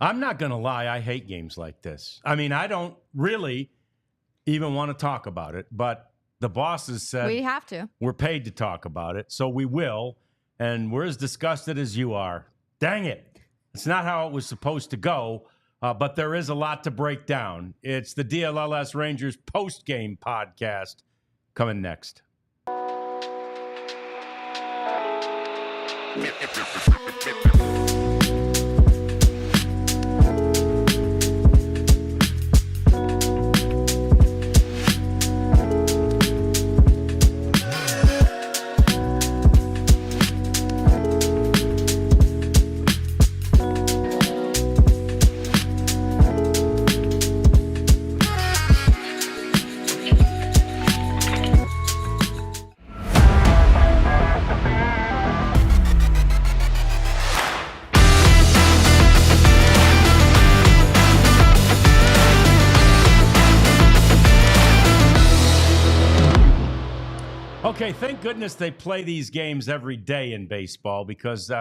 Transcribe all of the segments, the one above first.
I'm not going to lie. I hate games like this. I mean, I don't really even want to talk about it, but the bosses said we have to. We're paid to talk about it, so we will, and we're as disgusted as you are. Dang it. It's not how it was supposed to go, but there is a lot to break down. It's the DLLS Rangers Postgame podcast coming next. Okay, thank goodness they play these games every day in baseball because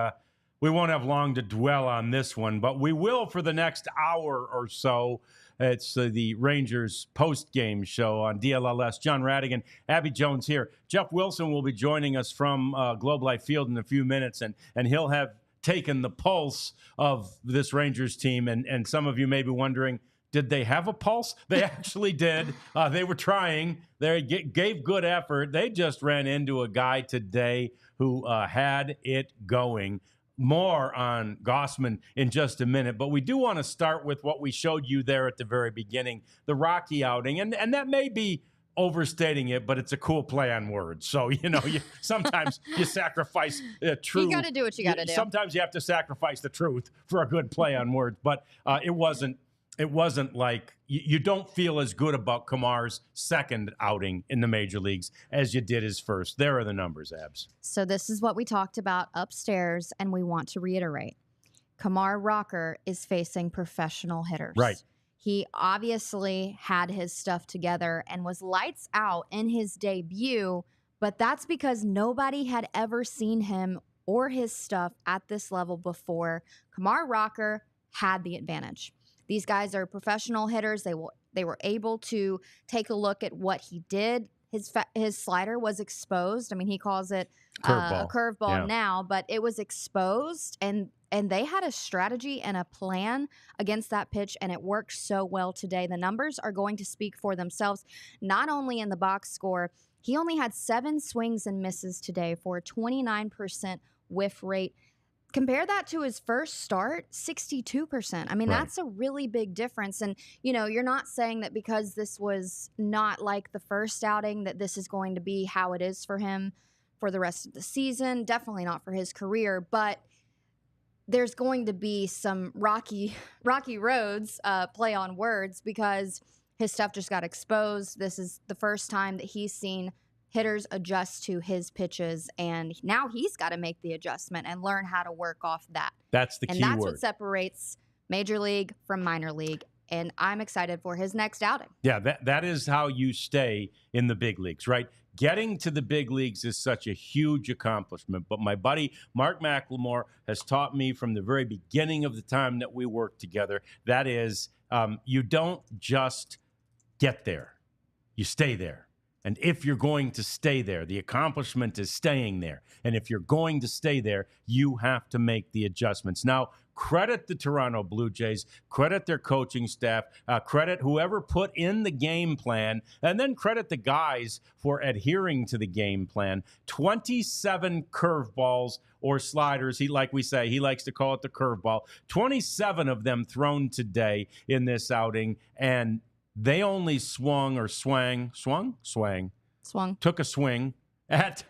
we won't have long to dwell on this one, but we will for the next hour or so. It's the Rangers post-game show on DLLS. John Radigan, Abby Jones here. Jeff Wilson will be joining us from Globe Life Field in a few minutes, and he'll have taken the pulse of this Rangers team. And some of you may be wondering, did they have a pulse? They actually did. They were trying. They gave good effort. They just ran into a guy today who had it going. More on Gausman in just a minute, but we do want to start with what we showed you there at the very beginning, the Rocky outing. And that may be overstating it, but it's a cool play on words. So, sometimes you sacrifice truth. You got to do what you got to do. Sometimes you have to sacrifice the truth for a good play on words, but it wasn't like you don't feel as good about Kamar's second outing in the major leagues as you did his first. There are the numbers, Abs. So this is what we talked about upstairs, and we want to reiterate. Kumar Rocker is facing professional hitters. Right. He obviously had his stuff together and was lights out in his debut, but that's because nobody had ever seen him or his stuff at this level before. Kumar Rocker had the advantage. These guys are professional hitters. They were able to take a look at what he did. His slider was exposed. I mean, he calls it a curveball now, but it was exposed, and they had a strategy and a plan against that pitch, and it worked so well today. The numbers are going to speak for themselves, not only in the box score. He only had 7 swings and misses today for a 29% whiff rate. Compare that to his first start, 62%. I mean, right. That's a really big difference. And, you're not saying that because this was not like the first outing that this is going to be how it is for him for the rest of the season. Definitely not for his career. But there's going to be some rocky roads, play on words, because his stuff just got exposed. This is the first time that he's seen hitters adjust to his pitches, and now he's got to make the adjustment and learn how to work off that. That's the key word. And that's what separates major league from minor league, and I'm excited for his next outing. Yeah, that is how you stay in the big leagues, right? Getting to the big leagues is such a huge accomplishment, but my buddy Mark McLemore has taught me from the very beginning of the time that we worked together, that is, you don't just get there, you stay there. And if you're going to stay there, the accomplishment is staying there. And if you're going to stay there, you have to make the adjustments. Now, credit the Toronto Blue Jays, credit their coaching staff, credit whoever put in the game plan, and then credit the guys for adhering to the game plan. 27 curveballs or sliders, he likes to call it the curveball. 27 of them thrown today in this outing, and they only swung, took a swing at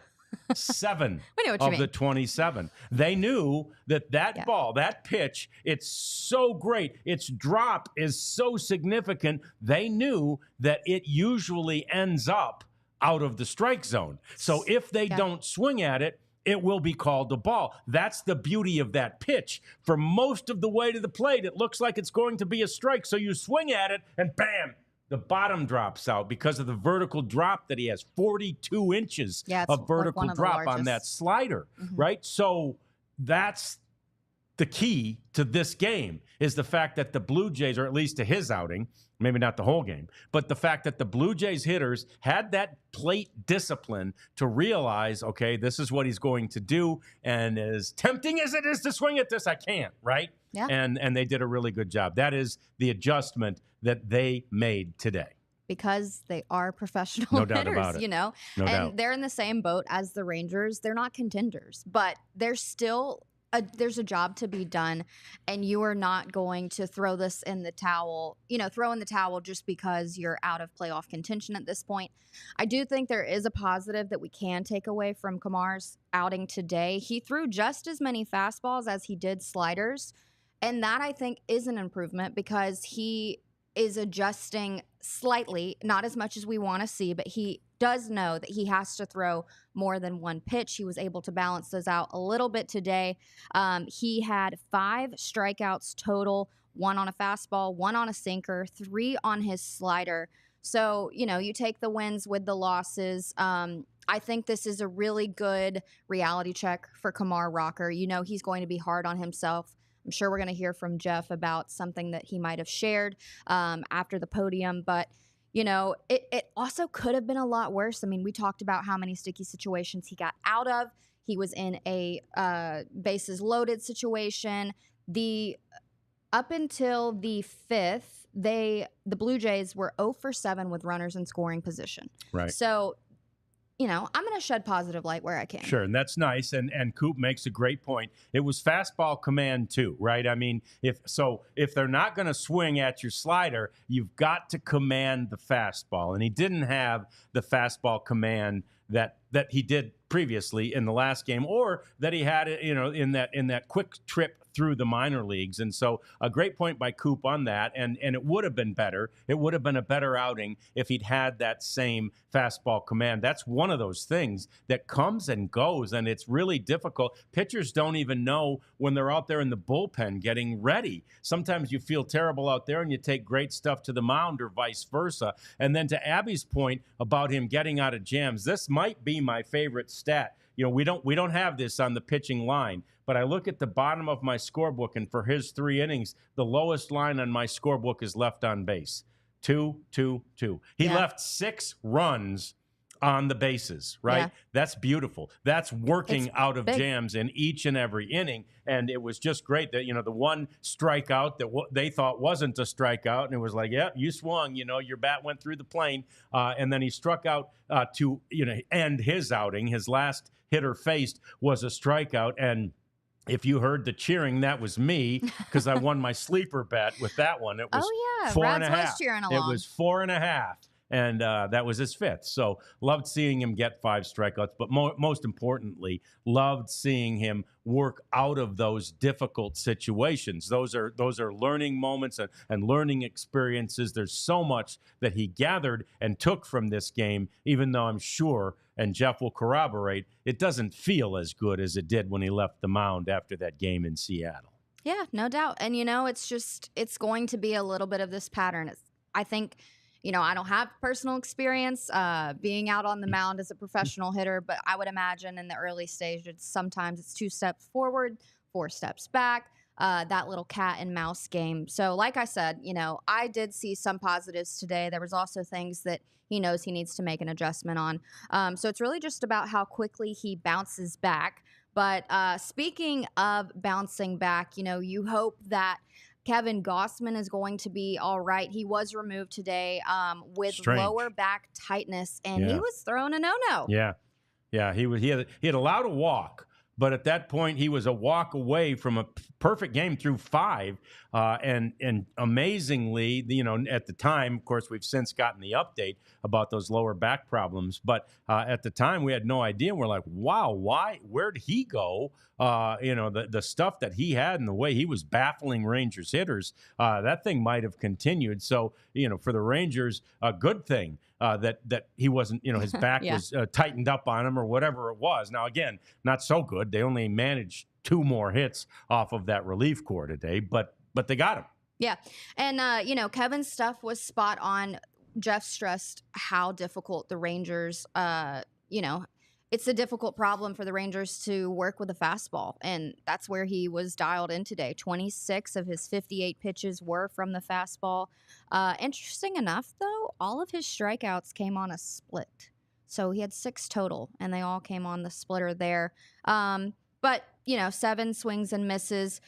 7 of the 27. They knew that ball, that pitch, it's so great. Its drop is so significant. They knew that it usually ends up out of the strike zone. So if they don't swing at it, it will be called a ball. That's the beauty of that pitch. For most of the way to the plate, it looks like it's going to be a strike. So you swing at it, and bam, the bottom drops out because of the vertical drop that he has. 42 inches of vertical drop on that slider, right? So that's the key to this game is the fact that the Blue Jays, or at least to his outing, maybe not the whole game, but the fact that the Blue Jays hitters had that plate discipline to realize, okay, this is what he's going to do, and as tempting as it is to swing at this, I can't, right? Yeah. And they did a really good job. That is the adjustment that they made today. Because they are professional No doubt hitters, about it. No doubt. They're in the same boat as the Rangers. They're not contenders, but there's still there's a job to be done, and you are not going to throw this in the towel, throw in the towel just because you're out of playoff contention at this point. I do think there is a positive that we can take away from Kamar's outing today. He threw just as many fastballs as he did sliders, and that I think is an improvement because he is adjusting slightly, not as much as we want to see, but he does know that he has to throw more than one pitch. He was able to balance those out a little bit today. He had 5 strikeouts total, 1 on a fastball, 1 on a sinker, 3 on his slider. So, you take the wins with the losses. I think this is a really good reality check for Kumar Rocker. He's going to be hard on himself. I'm sure we're going to hear from Jeff about something that he might have shared after the podium. But, it also could have been a lot worse. I mean, we talked about how many sticky situations he got out of. He was in a bases loaded situation. Up until the 5th, the Blue Jays were 0 for 7 with runners in scoring position. Right. So, I'm going to shed positive light where I can. Sure, and that's nice. And Coop makes a great point. It was fastball command too, right? I mean, if they're not going to swing at your slider, you've got to command the fastball. And he didn't have the fastball command that he did previously in the last game, or that he had, in that quick trip through the minor leagues. And so a great point by Coop on that. And it would have been better. It would have been a better outing if he'd had that same fastball command. That's one of those things that comes and goes, and it's really difficult. Pitchers don't even know when they're out there in the bullpen getting ready. Sometimes you feel terrible out there and you take great stuff to the mound, or vice versa. And then to Abby's point about him getting out of jams, this might be my favorite stat. We don't have this on the pitching line, but I look at the bottom of my scorebook, and for his 3 innings, the lowest line on my scorebook is left on base. 2, 2, 2. He left 6 runs on the bases, right? Yeah. That's beautiful. That's working out of big. jams in each and every inning. And it was just great that, the one strikeout that they thought wasn't a strikeout, and it was like, you swung, your bat went through the plane. And then he struck out to, end his outing. His last hitter faced was a strikeout. And if you heard the cheering, that was me, because I won my sleeper bet with that one. It was 4.5. Was cheering along. It was 4.5. And that was his 5th. So loved seeing him get 5 strikeouts, but most importantly, loved seeing him work out of those difficult situations. Those are learning moments and learning experiences. There's so much that he gathered and took from this game, even though I'm sure, and Jeff will corroborate, it doesn't feel as good as it did when he left the mound after that game in Seattle. Yeah, no doubt. And, it's going to be a little bit of this pattern. I think, I don't have personal experience being out on the mound as a professional hitter, but I would imagine in the early stages, sometimes it's 2 steps forward, 4 steps back, that little cat and mouse game. So like I said, I did see some positives today. There was also things that he knows he needs to make an adjustment on. So it's really just about how quickly he bounces back. But speaking of bouncing back, you hope that Kevin Gossman is going to be all right. He was removed today with lower back tightness, and he was throwing a no-no. Yeah. He had allowed a walk, but at that point he was a walk away from a perfect game through 5. And amazingly, at the time, of course, we've since gotten the update about those lower back problems. But at the time, we had no idea. And we're like, wow, where'd he go? The stuff that he had and the way he was baffling Rangers hitters, that thing might have continued. So, for the Rangers, a good thing that he wasn't, his back was tightened up on him or whatever it was. Now, again, not so good. They only managed 2 more hits off of that relief corps today, but they got him. Yeah. And, Kevin's stuff was spot on. Jeff stressed how difficult the Rangers, it's a difficult problem for the Rangers to work with a fastball, and that's where he was dialed in today. 26 of his 58 pitches were from the fastball. Interesting enough, though, all of his strikeouts came on a split. So he had 6 total, and they all came on the splitter there. But, 7 swings and misses.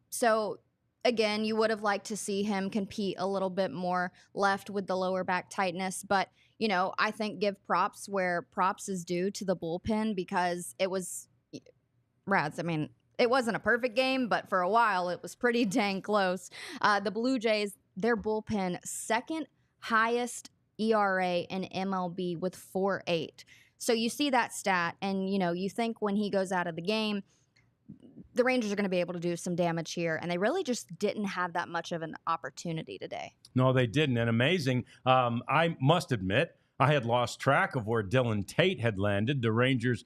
So, again, you would have liked to see him compete a little bit more left with the lower back tightness, but I think give props where props is due to the bullpen, because it was Rads. I mean, it wasn't a perfect game, but for a while it was pretty dang close. The Blue Jays, their bullpen, second highest ERA in MLB with 4.8. So you see that stat, and you think when he goes out of the game, the Rangers are going to be able to do some damage here, and they really just didn't have that much of an opportunity today. No, they didn't. And amazing. I must admit, I had lost track of where Dylan Tate had landed, the Rangers'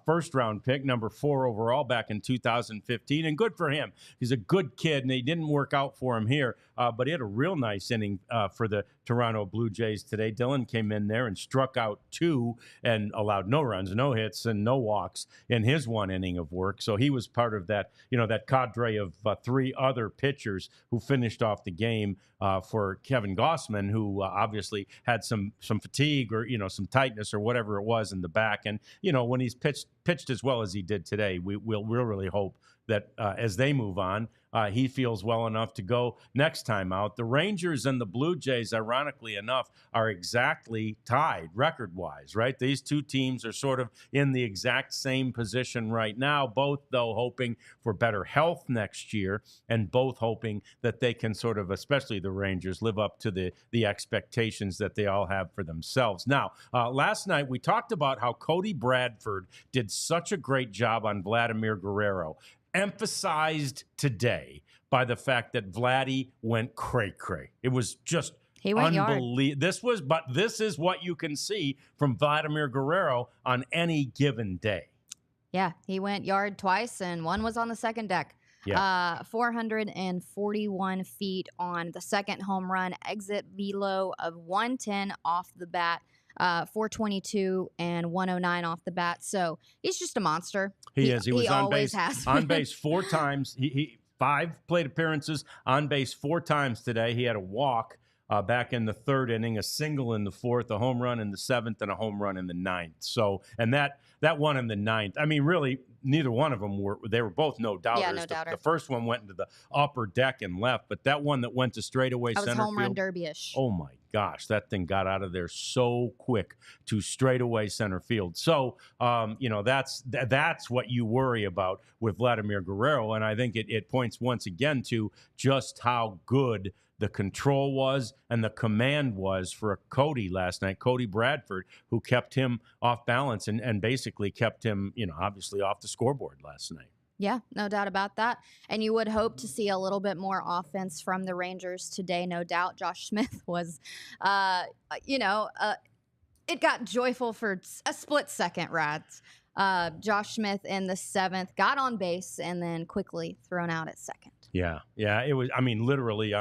first-round pick, number 4 overall back in 2015. And good for him. He's a good kid, and he didn't work out for him here. But he had a real nice inning for the Toronto Blue Jays today. Dylan came in there and struck out 2 and allowed no runs, no hits, and no walks in his 1 inning of work. So he was part of that, that cadre of 3 other pitchers who finished off the game for Kevin Gossman, who obviously had some fatigue or some tightness or whatever it was in the back. And when he's pitched as well as he did today, we'll really hope that as they move on, he feels well enough to go next time out. The Rangers and the Blue Jays, ironically enough, are exactly tied record-wise, right? These two teams are sort of in the exact same position right now, both, though, hoping for better health next year, and both hoping that they can sort of, especially the Rangers, live up to the expectations that they all have for themselves. Now, last night we talked about how Cody Bradford did such a great job on Vladimir Guerrero, emphasized today by the fact that Vladdy went cray-cray. It was just unbelievable. This is what you can see from Vladimir Guerrero on any given day. Yeah, he went yard twice, and one was on the second deck. Yeah. 441 feet on the second home run, exit velo of 110 off the bat. 422 and 109 off the bat. So he's just a monster. He is. He was on base. Has on base 4 times. He 5 plate appearances, on base 4 times today. He had a walk back in the 3rd inning, a single in the 4th, a home run in the 7th, and a home run in the 9th. So, and that one in the 9th, I mean, really, neither one of them were both no doubters. Yeah, no doubter. The first one went into the upper deck and left, but that one that went to straightaway center field. That was home run derby-ish. Oh, my gosh, that thing got out of there so quick to straightaway center field. So, that's what you worry about with Vladimir Guerrero, and I think it points once again to just how good the control was and the command was for Cody last night, Cody Bradford, who kept him off balance and basically kept him, obviously off the scoreboard last night. Yeah, no doubt about that. And you would hope to see a little bit more offense from the Rangers today, no doubt. Josh Smith was, it got joyful for a split second, Rads. Josh Smith in the 7th got on base and then quickly thrown out at second. Yeah, it was, I mean, literally,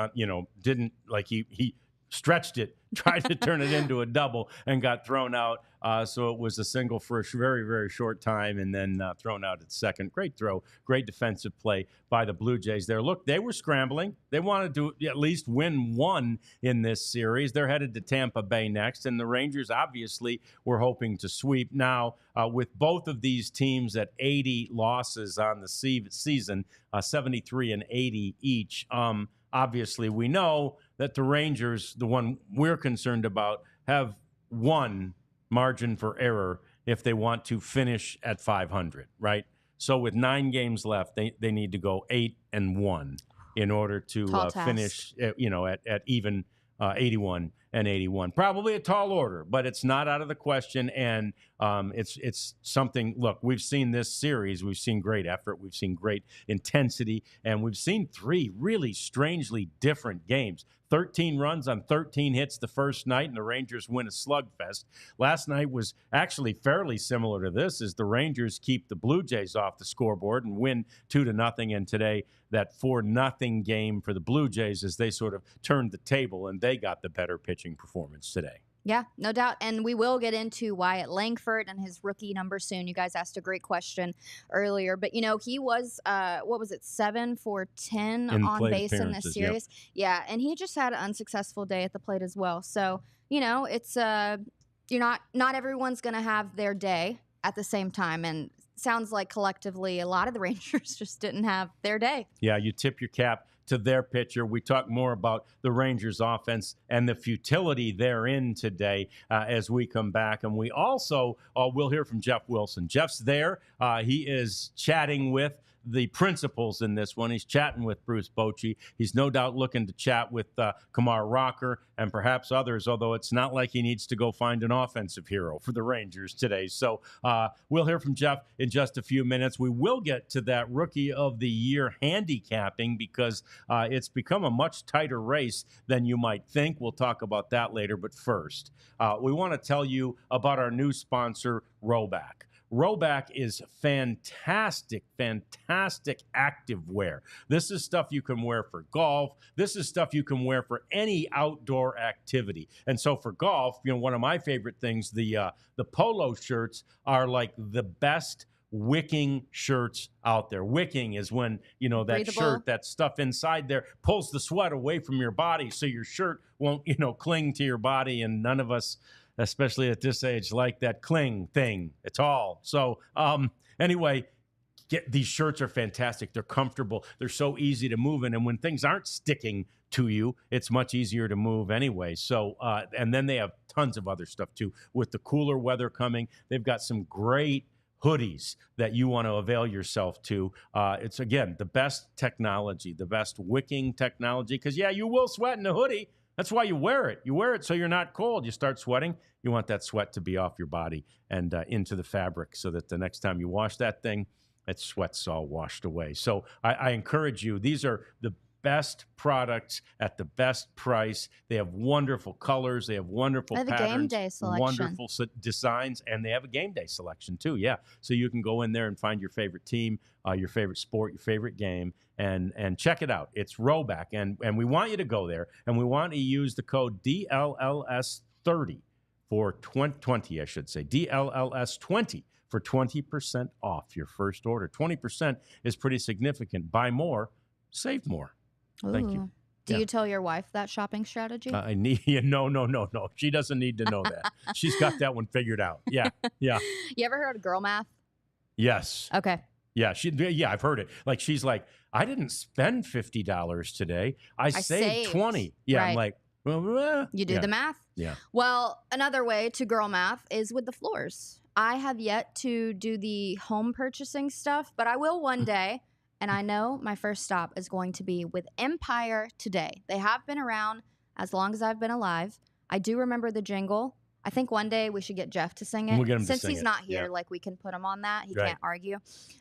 didn't, like, he stretched it, tried to turn it into a double, and got thrown out. So it was a single for a very, very short time, and then thrown out at second. Great throw, great defensive play by the Blue Jays there. Look, they were scrambling. They wanted to at least win one in this series. They're headed to Tampa Bay next, and the Rangers obviously were hoping to sweep. Now, with both of these teams at 80 losses on the season, 73 and 80 each, obviously we know that the Rangers, the one we're concerned about, have one margin for error if they want to finish at 500, right? So with 9 games left, they need to go 8-1 in order to finish, at even 81 and 81. Probably a tall order, but it's not out of the question. And it's something. Look, we've seen this series. We've seen great effort. We've seen great intensity, and we've seen 3 really strangely different games. 13 runs on 13 hits the first night, and the Rangers win a slugfest. Last night was actually fairly similar to this, as the Rangers keep the Blue Jays off the scoreboard and win 2-0. And today, that 4-0 game for the Blue Jays as they sort of turned the table, and they got the better pitching performance today. Yeah, no doubt. And we will get into Wyatt Langford and his rookie number soon. You guys asked a great question earlier. But, he was, what was it, 7 for 10 In on plate base in this appearances, yep. series? Yeah, and he just had an unsuccessful day at the plate as well. So, it's, you're not everyone's going to have their day at the same time. And sounds like collectively a lot of the Rangers just didn't have their day. Yeah, you tip your cap to their pitcher. We talk more about the Rangers offense and the futility therein today as we come back. And we also will hear from Jeff Wilson. Jeff's there. He is chatting with the principals in this one. He's chatting with Bruce Bochy. He's no doubt looking to chat with Kumar Rocker and perhaps others, although it's not like he needs to go find an offensive hero for the Rangers today. So we'll hear from Jeff in just a few minutes. We will get to that Rookie of the Year handicapping because it's become a much tighter race than you might think. We'll talk about that later. But first, we want to tell you about our new sponsor, Rhoback. Rhoback is fantastic active wear. This is stuff you can wear for golf. This is stuff you can wear for any outdoor activity. And so for golf, one of my favorite things, the polo shirts are like the best wicking shirts out there. Wicking is when, that Breathable. shirt, that stuff inside there pulls the sweat away from your body so your shirt won't, cling to your body, and none of us, especially at this age, like that cling thing at all. So anyway, these shirts are fantastic. They're comfortable. They're so easy to move in. And when things aren't sticking to you, it's much easier to move anyway. So, and then they have tons of other stuff too. With the cooler weather coming, they've got some great hoodies that you want to avail yourself to. It's, again, the best technology, the best wicking technology, because, you will sweat in a hoodie. That's why you wear it. You wear it so you're not cold. You start sweating, you want that sweat to be off your body and into the fabric so that the next time you wash that thing, that sweat's all washed away. So I encourage you. These are the best products at the best price. They have wonderful colors. They have wonderful patterns. They have a game day selection. Wonderful designs, and they have a game day selection too. Yeah, so you can go in there and find your favorite team, your favorite sport, your favorite game, and check it out. It's Rhoback, and we want you to go there, and we want to use the code DLLS30 for 20, I should say, DLLS20 for 20% off your first order. 20% is pretty significant. Buy more, save more. Thank you. Do you tell your wife that shopping strategy? No. She doesn't need to know that. She's got that one figured out. Yeah. You ever heard of girl math? Yes. Okay. Yeah, I've heard it. Like, she's like, I didn't spend $50 today. I saved 20. Yeah, right. I'm like, well, you do the math? Yeah. Well, another way to girl math is with the floors. I have yet to do the home purchasing stuff, but I will one day. And I know my first stop is going to be with Empire Today. They have been around as long as I've been alive. I do remember the jingle. I think one day we should get Jeff to sing it. We'll get him Since to sing he's it. not here, Yeah. we can put him on that. He Right. can't argue.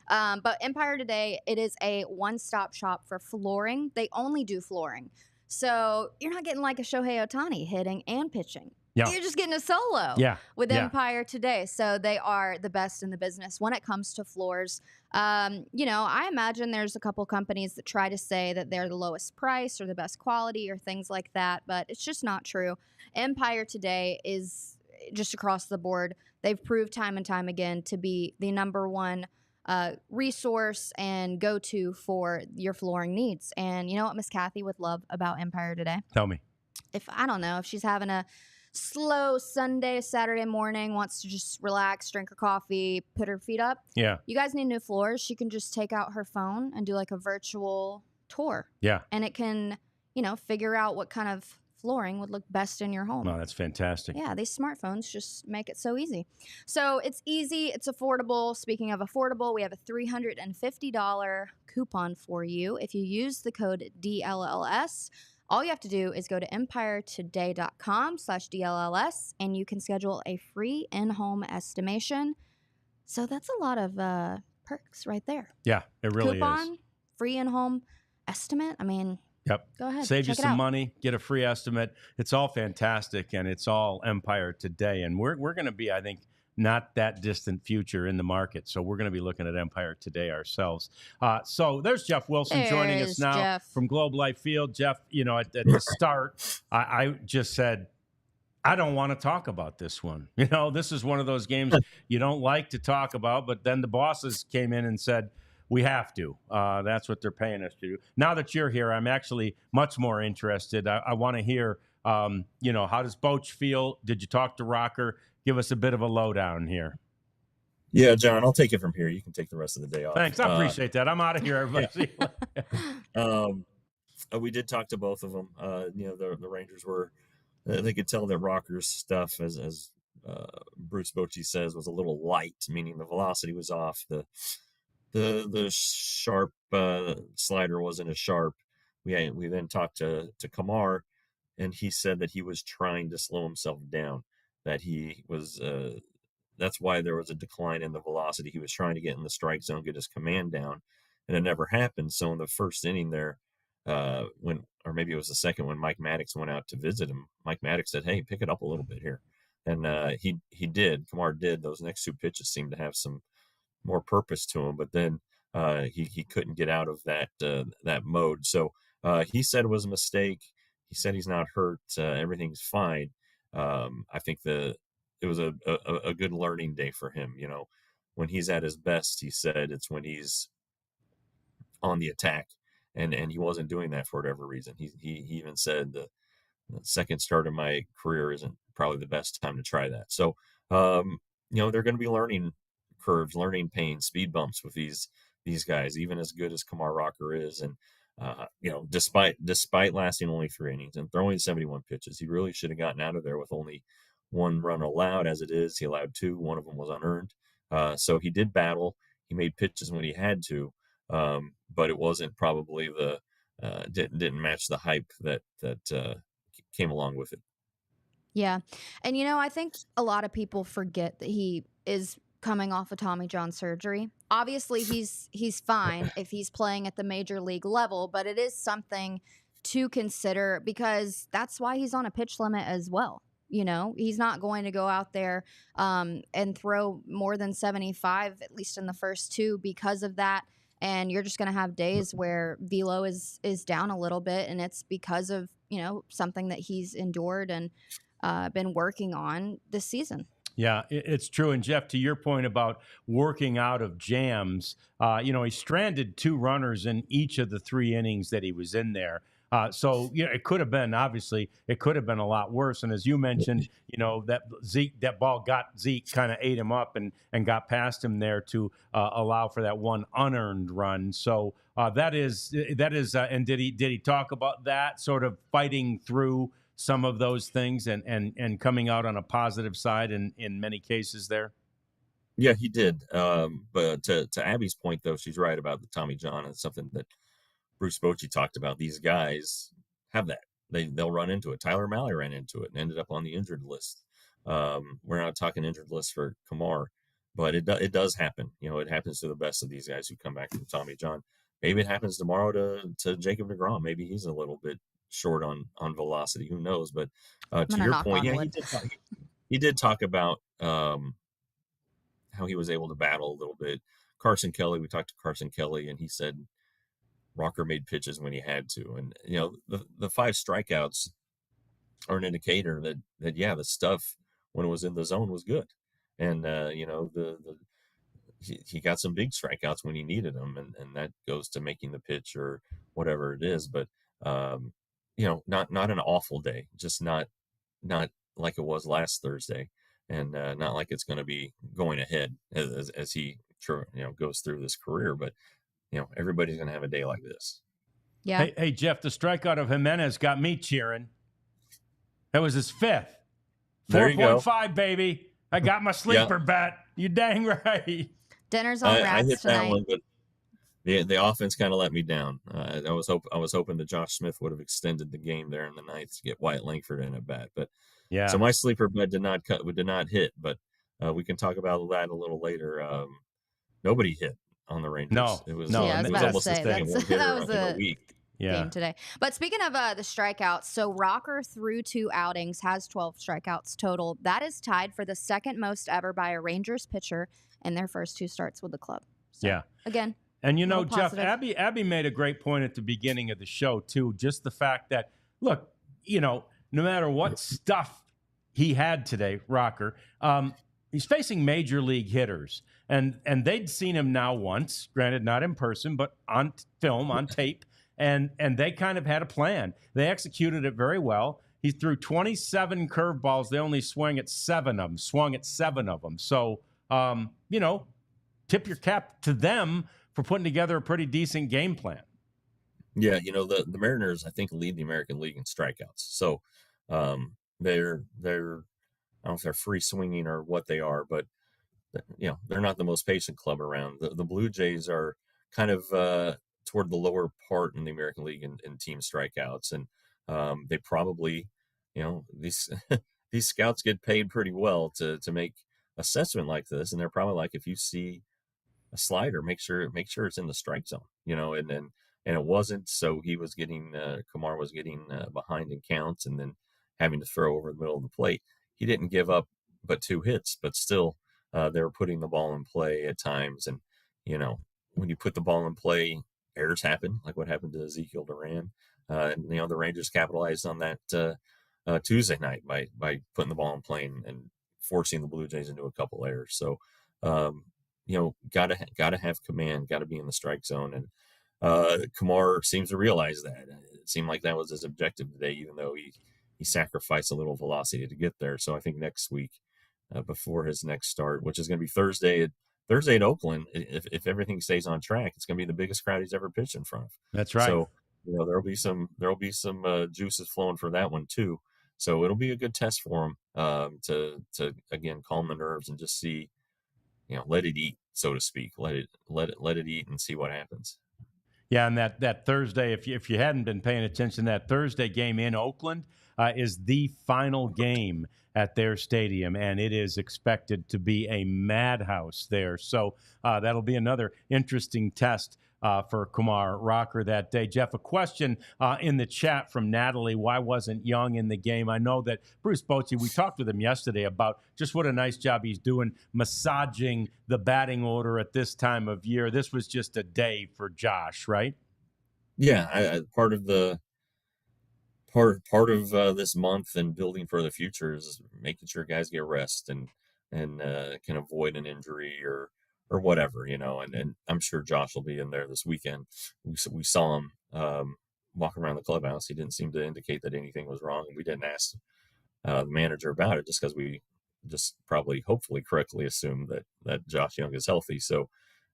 But Empire Today, it is a one-stop shop for flooring. They only do flooring. So you're not getting like a Shohei Ohtani hitting and pitching. Yeah. You're just getting a solo with Empire Today. So they are the best in the business when it comes to floors. I imagine there's a couple companies that try to say that they're the lowest price or the best quality or things like that, but it's just not true. Empire Today is just across the board. They've proved time and time again to be the number one resource and go-to for your flooring needs. And you know what Miss Kathy would love about Empire Today? Tell me. If she's having a slow Sunday, Saturday morning, wants to just relax, drink her coffee, put her feet up. Yeah. You guys need new floors. She can just take out her phone and do like a virtual tour. Yeah. And it can, figure out what kind of flooring would look best in your home. Oh, that's fantastic. Yeah, these smartphones just make it so easy. So it's easy. It's affordable. Speaking of affordable, we have a $350 coupon for you. If you use the code DLLS, all you have to do is go to empiretoday.com/DLLS, and you can schedule a free in-home estimation. So that's a lot of perks right there. Yeah, it really Coupon, is. free in-home estimate. I mean, yep. Go ahead. Save you check it some out. money, get a free estimate. It's all fantastic, and it's all Empire Today. And we're going to be, I think, not that distant future in the market. So we're going to be looking at Empire Today ourselves. So there's Jeff Wilson joining us now Jeff. from Globe Life Field. Jeff, at the start, I just said, I don't want to talk about this one. This is one of those games you don't like to talk about, but then the bosses came in and said, we have to. That's what they're paying us to do. Now that you're here, I'm actually much more interested. I want to hear, how does Boch feel? Did you talk to Rocker? Give us a bit of a lowdown here. Yeah, John, I'll take it from here. You can take the rest of the day off. Thanks. I appreciate that. I'm out of here, everybody. We did talk to both of them. The Rangers were, they could tell that Rocker's stuff, as Bruce Bochy says, was a little light, meaning the velocity was off. The sharp slider wasn't as sharp. We then talked to Kamar, and he said that he was trying to slow himself down, that he was that's why there was a decline in the velocity. He was trying to get in the strike zone, get his command down, and it never happened. So in the first inning there, or maybe it was the second, when Mike Maddox went out to visit him, Mike Maddox said, "Hey, pick it up a little bit here," and he did. Kamar did. Those next two pitches seemed to have some more purpose to him, but then he couldn't get out of that mode. So he said it was a mistake. He said he's not hurt. Everything's fine. I think it was a good learning day for him. When he's at his best, he said it's when he's on the attack, and he wasn't doing that for whatever reason. He even said the second start of my career isn't probably the best time to try that. So they're going to be learning curves, learning pains, speed bumps with these guys, even as good as Kamar Rocker is. And despite lasting only 3 innings and throwing 71 pitches, he really should have gotten out of there with only 1 run allowed. As it is, he allowed 2. One of them was unearned. So he did battle. He made pitches when he had to, but it wasn't probably didn't match the hype that came along with it. Yeah. And, I think a lot of people forget that he is coming off of Tommy John surgery. Obviously, he's fine if he's playing at the major league level, but it is something to consider, because that's why he's on a pitch limit as well. He's not going to go out there and throw more than 75, at least in the first 2, because of that. And you're just going to have days where velo is down a little bit, and it's because of, something that he's endured and been working on this season. Yeah, it's true. And Jeff, to your point about working out of jams, he stranded 2 runners in each of the 3 innings that he was in there. So it could have been, obviously, it could have been a lot worse. And as you mentioned, that ball got Zeke, kind of ate him up and got past him there to allow for that 1 unearned run. So that is, and did he talk about that, sort of fighting through some of those things and coming out on a positive side in many cases there? Yeah, he did. But to Abby's point, though, she's right about the Tommy John. It's something that Bruce Bochy talked about. These guys have that. They'll run into it. Tyler Mahle ran into it and ended up on the injured list. We're not talking injured list for Kamar, but it does happen. It happens to the best of these guys who come back from Tommy John. Maybe it happens tomorrow to Jacob deGrom. Maybe he's a little bit short on velocity. Who knows? But to your point, yeah, he did talk about how he was able to battle a little bit. Carson Kelly, we talked to Carson Kelly, and he said Rocker made pitches when he had to. And, the 5 strikeouts are an indicator that yeah, the stuff when it was in the zone was good. And, he got some big strikeouts when he needed them. And that goes to making the pitch or whatever it is. But, not an awful day, just not like it was last Thursday, and not like it's going to be going ahead as he goes through this career. But everybody's going to have a day like this. Yeah. Hey, Jeff, the strikeout of Jimenez got me cheering. That was his 5th. 4.5, baby. I got my sleeper bet. You dang right. Dinner's on rats I hit tonight. that one, but the offense kind of let me down. I was hoping that Josh Smith would have extended the game there in the 9th to get Wyatt Langford in at bat. But yeah, so my sleeper bet did not hit. But we can talk about that a little later. Nobody hit on the Rangers. No, it was I was about to say that was a week. Game today. But speaking of the strikeouts, so Rocker through 2 outings has 12 strikeouts total. That is tied for the second most ever by a Rangers pitcher in their first 2 starts with the club. So, yeah. Again. And Jeff, Abby made a great point at the beginning of the show too. Just the fact that, look, no matter what stuff he had today, Rocker. He's facing major league hitters, and they'd seen him now once, granted not in person, but on film, on tape, and they kind of had a plan. They executed it very well. He threw 27 curveballs. They only swung at 7 of them. So, tip your cap to them for putting together a pretty decent game plan. Yeah, the Mariners, I think, lead the American League in strikeouts. So they're I don't know if they're free swinging or what they are, but they're not the most patient club around. The Blue Jays are kind of toward the lower part in the American League in team strikeouts, and they probably, these these scouts get paid pretty well to make assessment like this, and they're probably like, if you see a slider, make sure it's in the strike zone, and it wasn't. So he was getting Kumar was getting behind in counts, and then having to throw over the middle of the plate. He didn't give up but 2 hits, but still they were putting the ball in play at times. And when you put the ball in play, errors happen, like what happened to Ezekiel Duran. And the Rangers capitalized on that Tuesday night by putting the ball in play and forcing the Blue Jays into a couple errors. So gotta have command, gotta be in the strike zone. And Kumar seems to realize that. It seemed like that was his objective today, even though he sacrificed a little velocity to get there. So I think next week, before his next start, which is going to be Thursday at Oakland, if everything stays on track, it's going to be the biggest crowd he's ever pitched in front of. That's right. So there'll be some juices flowing for that one too. So it'll be a good test for him to again calm the nerves and just see, let it eat, so to speak. Let it eat and see what happens. Yeah, and that Thursday, if you hadn't been paying attention, that Thursday game in Oakland is the final game at their stadium, and it is expected to be a madhouse there. So that'll be another interesting test for Kumar Rocker that day. Jeff, a question in the chat from Natalie: why wasn't Young in the game? I know that Bruce Bochy, we talked with him yesterday about just what a nice job he's doing massaging the batting order at this time of year. This was just a day for Josh, right? Yeah, part of this month and building for the future is making sure guys get rest and can avoid an injury or whatever, and I'm sure Josh will be in there this weekend. We saw him walk around the clubhouse. He didn't seem to indicate that anything was wrong, and we didn't ask the manager about it just because we just probably, hopefully correctly assumed that Josh Young is healthy. So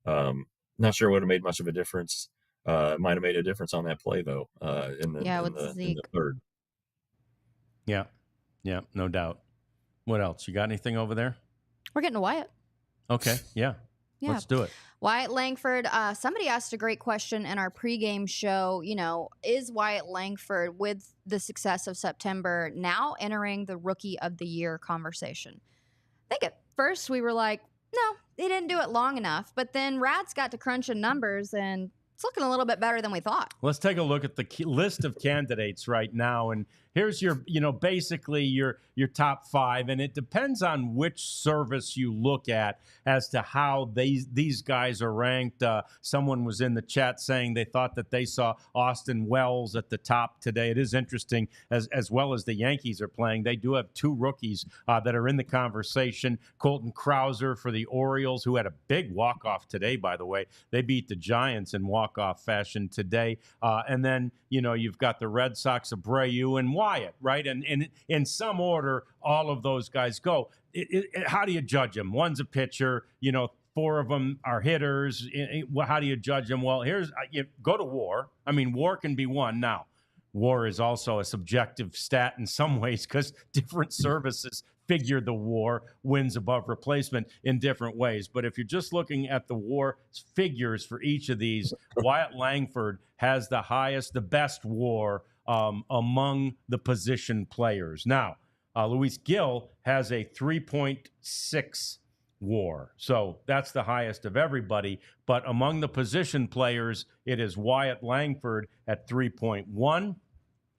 not sure it would have made much of a difference. It might have made a difference on that play though, in the third. Yeah, no doubt. What else? You got anything over there? We're getting to Wyatt. Okay, yeah. Let's do it. Wyatt Langford. Somebody asked a great question in our pregame show. Is Wyatt Langford, with the success of September, now entering the Rookie of the Year conversation? I think at first we were like, no, he didn't do it long enough. But then Rats got to crunching numbers, and it's looking a little bit better than we thought. Let's take a look at the list of candidates right now. And here's your, basically your top 5. And it depends on which service you look at as to how these guys are ranked. Someone was in the chat saying they thought that they saw Austin Wells at the top today. It is interesting, as well as the Yankees are playing. They do have 2 rookies that are in the conversation. Colton Krauser for the Orioles, who had a big walk-off today, by the way. They beat the Giants in walk-off fashion today. And then, you've got the Red Sox, Abreu, and Wyatt, right? And in some order, all of those guys go. How do you judge them? One's a pitcher, 4 of them are hitters. How do you judge them? Well, you go to WAR. I mean, WAR can be one. Now, WAR is also a subjective stat in some ways because different services figure the WAR, wins above replacement, in different ways. But if you're just looking at the WAR figures for each of these, Wyatt Langford has the best WAR among the position players. Now, Luis Gil has a 3.6 WAR. So that's the highest of everybody. But among the position players, it is Wyatt Langford at 3.1.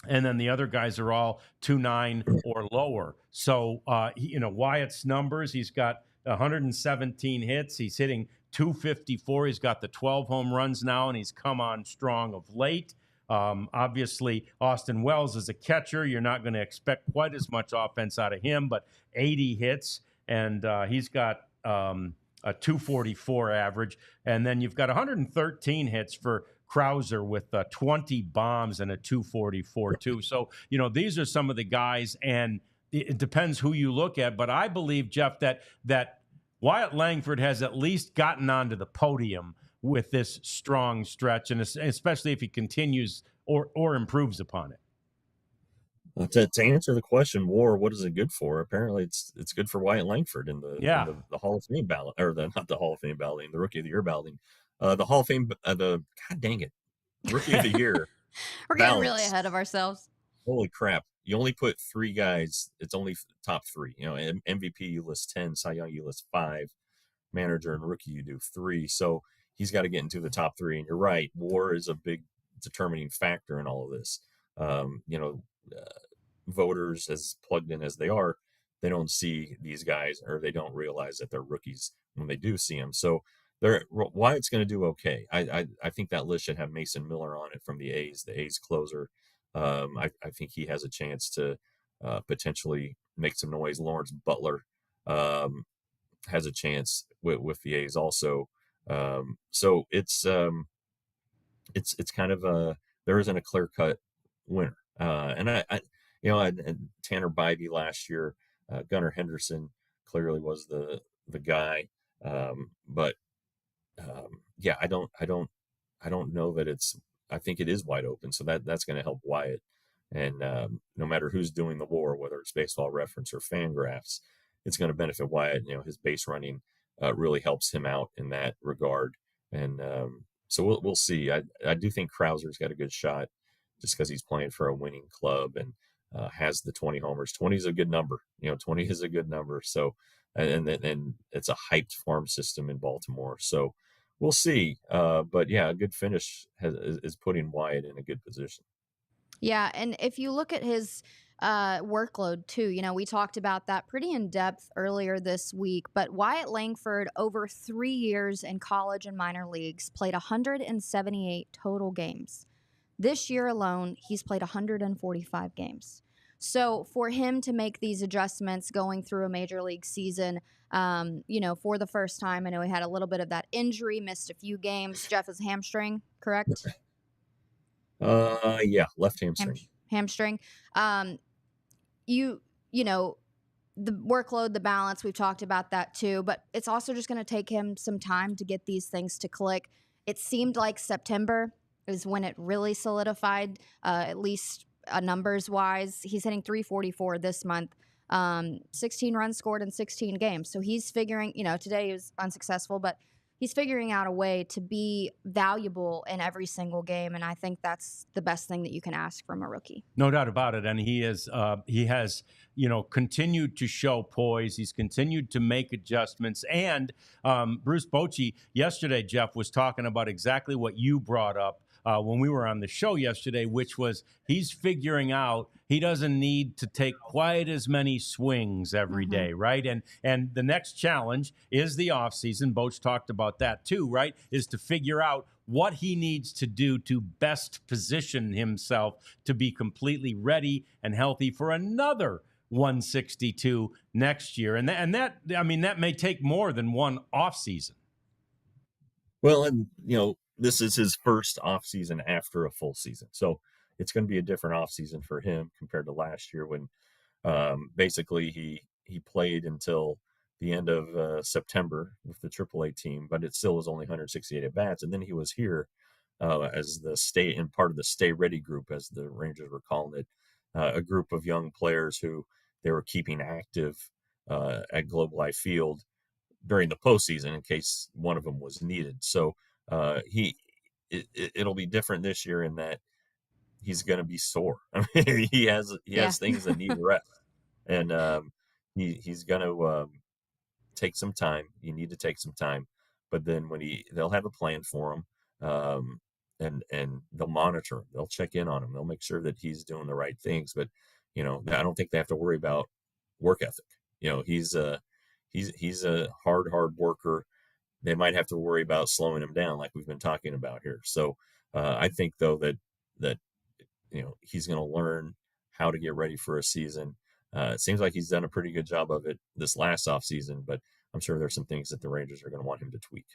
And then the other guys are all 2.9 or lower. So, Wyatt's numbers, he's got 117 hits. He's hitting 254. He's got the 12 home runs now, and he's come on strong of late. Obviously, Austin Wells is a catcher. You're not going to expect quite as much offense out of him, but 80 hits, and he's got a 244 average. And then you've got 113 hits for Krauser with 20 bombs and a 244 too. So, these are some of the guys, and it depends who you look at. But I believe, Jeff, that Wyatt Langford has at least gotten onto the podium with this strong stretch, and especially if he continues or improves upon it. To answer the question, WAR, what is it good for? Apparently, it's good for Wyatt Langford in the Hall of Fame ballot, or not the Hall of Fame balloting, the Rookie of the Year balloting, the Hall of Fame, God dang it, Rookie of the Year. We're getting really ahead of ourselves. Holy crap! You only put 3 guys. It's only top 3. MVP you list 10, Cy Young you list 5, manager and rookie you do 3. So he's got to get into the top 3. And you're right, WAR is a big determining factor in all of this. Voters, as plugged in as they are, they don't see these guys, or they don't realize that they're rookies when they do see them. So Wyatt's going to do okay. I think that list should have Mason Miller on it from the A's closer. I think he has a chance to potentially make some noise. Lawrence Butler has a chance with the A's also. So it's kind of there isn't a clear cut winner. And Tanner Bybee last year, Gunnar Henderson clearly was the guy. But I don't know that I think it is wide open. So that's going to help Wyatt. And no matter who's doing the WAR, whether it's Baseball Reference or Fangraphs, it's going to benefit Wyatt. His base running really helps him out in that regard. And so we'll see. I do think Krauser's got a good shot, just because he's playing for a winning club and has the 20 homers. 20 is a good number. 20 is a good number. So, and it's a hyped farm system in Baltimore. So we'll see. But yeah, a good finish is putting Wyatt in a good position. Yeah, and if you look at his workload too, we talked about that pretty in depth earlier this week, but Wyatt Langford, over 3 years in college and minor leagues, played 178 total games. This year alone, he's played 145 games. So for him to make these adjustments going through a major league season, for the first time, I know he had a little bit of that injury, missed a few games. Jeff, is hamstring, correct? Yeah, left hamstring. Hamstring. The workload, the balance, we've talked about that too, but it's also just going to take him some time to get these things to click. It seemed like September is when it really solidified, at least numbers wise. He's hitting 344 this month, 16 runs scored in 16 games. So he's figuring, today he was unsuccessful, but he's figuring out a way to be valuable in every single game. And I think that's the best thing that you can ask from a rookie. No doubt about it. And he has, continued to show poise. He's continued to make adjustments. And Bruce Bochy yesterday, Jeff, was talking about exactly what you brought up when we were on the show yesterday, which was he's figuring out he doesn't need to take quite as many swings every day, right? And the next challenge is the offseason. Boch talked about that too, right? Is to figure out what he needs to do to best position himself to be completely ready and healthy for another 162 next year. And that may take more than one offseason. Well, and this is his first offseason after a full season. So it's going to be a different offseason for him compared to last year when basically he played until the end of September with the AAA team, but it still was only 168 at bats. And then he was here as the stay and part of the stay ready group, as the Rangers were calling it, a group of young players who they were keeping active at Globe Life Field during the postseason in case one of them was needed. So it'll be different this year in that he's going to be sore. I mean, he has things that need rest, and he's going to take some time. You need to take some time, but then they'll have a plan for him, and they'll monitor him. They'll check in on him. They'll make sure that he's doing the right things. But I don't think they have to worry about work ethic. He's a hard worker. They might have to worry about slowing him down, like we've been talking about here. So I think though that that he's going to learn how to get ready for a season. It seems like he's done a pretty good job of it this last offseason, but I'm sure there's some things that the Rangers are going to want him to tweak.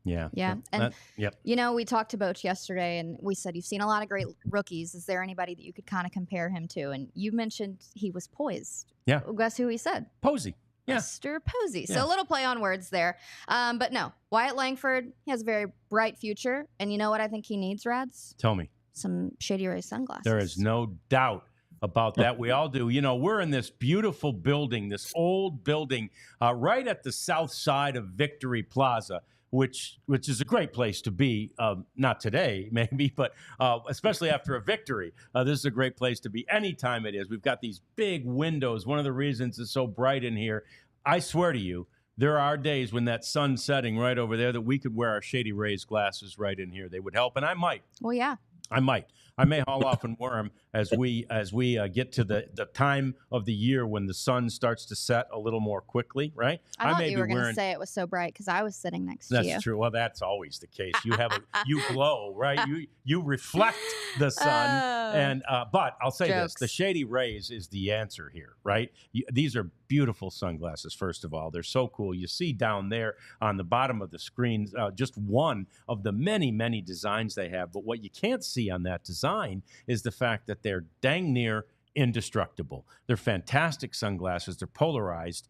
Yeah. Yeah. And, yep. We talked to Boch yesterday, and we said, you've seen a lot of great rookies. Is there anybody that you could kind of compare him to? And you mentioned he was poised. Yeah. Well, guess who he said? Posey. Yeah. Mr. Posey. Yeah. So a little play on words there. But no, Wyatt Langford, he has a very bright future. And you know what I think he needs, Rads? Tell me. Some Shady Rays sunglasses. There is no doubt about that. We all do. We're in this beautiful building, this old building, right at the south side of Victory Plaza, which is a great place to be. Not today, maybe, but especially after a victory. This is a great place to be anytime it is. We've got these big windows. One of the reasons it's so bright in here, I swear to you, there are days when that sun's setting right over there that we could wear our Shady Rays glasses right in here. They would help, and I might. Well, yeah. I might. I may haul off and wear them as we get to the time of the year when the sun starts to set a little more quickly, right? I thought you were going to say it was so bright because I was sitting next to you. That's true. Well, that's always the case. You glow, right? You reflect the sun, but I'll say Jokes. this: the Shady Rays is the answer here, right? These are beautiful sunglasses. First of all, they're so cool. You see down there on the bottom of the screen just one of the many, many designs they have. But what you can't see on that design is the fact that they're dang near indestructible. They're fantastic sunglasses. They're polarized.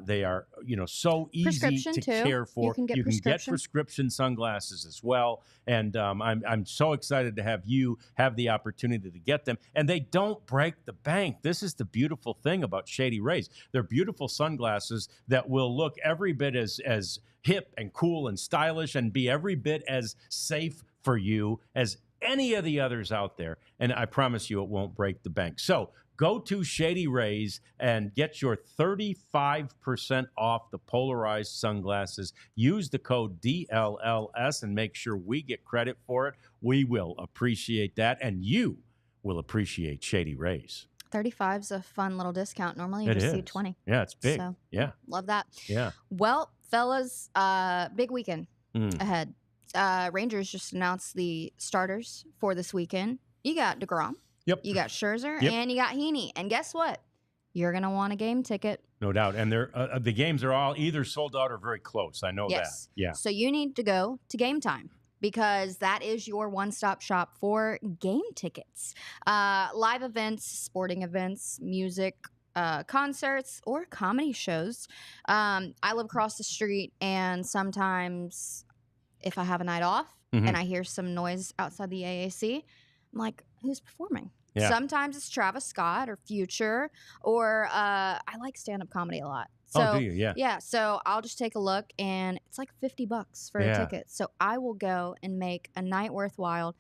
They are, so easy to care for. You can get prescription sunglasses as well. And I'm so excited to have you have the opportunity to get them. And they don't break the bank. This is the beautiful thing about Shady Rays. They're beautiful sunglasses that will look every bit as hip and cool and stylish and be every bit as safe for you as any of the others out there, and I promise you it won't break the bank. So go to Shady Rays and get your 35% off the polarized sunglasses. Use the code DLLS and make sure we get credit for it. We will appreciate that, and you will appreciate Shady Rays. 35 is a fun little discount. Normally you just see 20. Yeah, it's big. So, yeah. Love that. Yeah. Well, fellas, big weekend ahead. Rangers just announced the starters for this weekend. You got DeGrom. Yep. You got Scherzer. Yep. And you got Heaney. And guess what? You're going to want a game ticket. No doubt. And the games are all either sold out or very close. I know that. Yeah. So you need to go to Game Time because that is your one-stop shop for game tickets. Live events, sporting events, music, concerts, or comedy shows. I live across the street, and sometimes if I have a night off and I hear some noise outside the AAC, I'm like, who's performing? Yeah. Sometimes it's Travis Scott or Future, or I like stand-up comedy a lot. So, do you? Yeah. Yeah. So I'll just take a look, and it's like $50 for a ticket. So I will go and make a night worthwhile.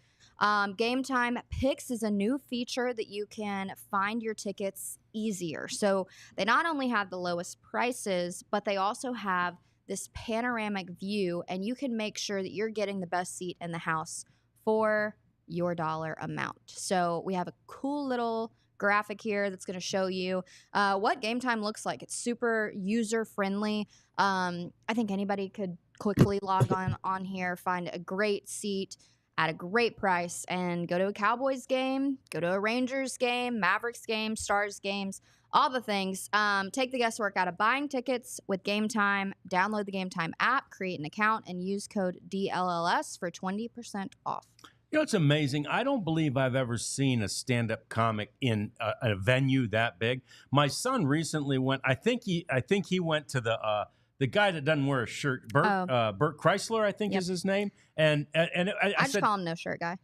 Game Time Picks is a new feature that you can find your tickets easier. So they not only have the lowest prices, but they also have this panoramic view, and you can make sure that you're getting the best seat in the house for your dollar amount. So we have a cool little graphic here that's going to show you what Game Time looks like. It's super user friendly. I think anybody could quickly log on here, find a great seat at a great price, and go to a Cowboys game, go to a Rangers game, Mavericks game, Stars games, all the things. Take the guesswork out of buying tickets with Game Time. Download the Game Time app, create an account, and use code DLLS for 20% off. It's amazing. I don't believe I've ever seen a stand-up comic in a venue that big. My son recently went. I think he went to the guy that doesn't wear a shirt, Bert Chrysler, I think is his name. And I just said, call him No Shirt Guy.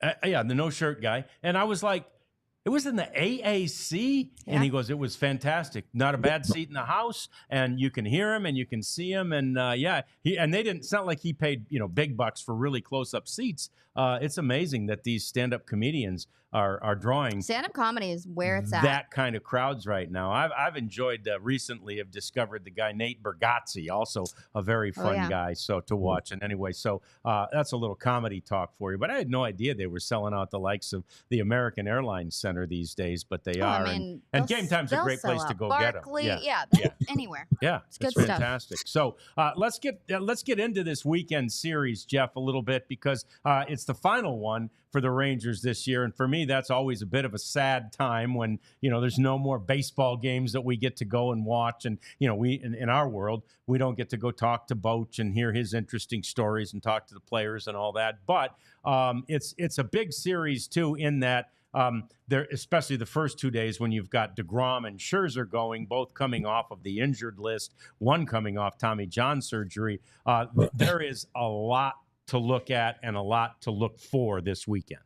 The No Shirt Guy. And I was like, it was in the AAC, and he goes, it was fantastic. Not a bad seat in the house, and you can hear him and you can see him, and it's not like he paid big bucks for really close up seats. It's amazing that these stand up comedians are drawing stand-up comedy is where it's at. That kind of crowds right now. I've enjoyed recently have discovered the guy Nate Bargatze, also a very fun guy to watch. And anyway, so that's a little comedy talk for you. But I had no idea they were selling out the likes of the American Airlines Center these days, but they are. And Game Time's a great place to go Barkley, get them. Anywhere. Yeah, it's good fantastic. So let's get into this weekend series, Jeff, a little bit because it's it's the final one for the Rangers this year. And for me, that's always a bit of a sad time when, there's no more baseball games that we get to go and watch. And, we, in our world, we don't get to go talk to Boch and hear his interesting stories and talk to the players and all that. But it's a big series, too, in that there, especially the first 2 days when you've got DeGrom and Scherzer going, both coming off of the injured list, one coming off Tommy John surgery. There is a lot to look at and a lot to look for this weekend.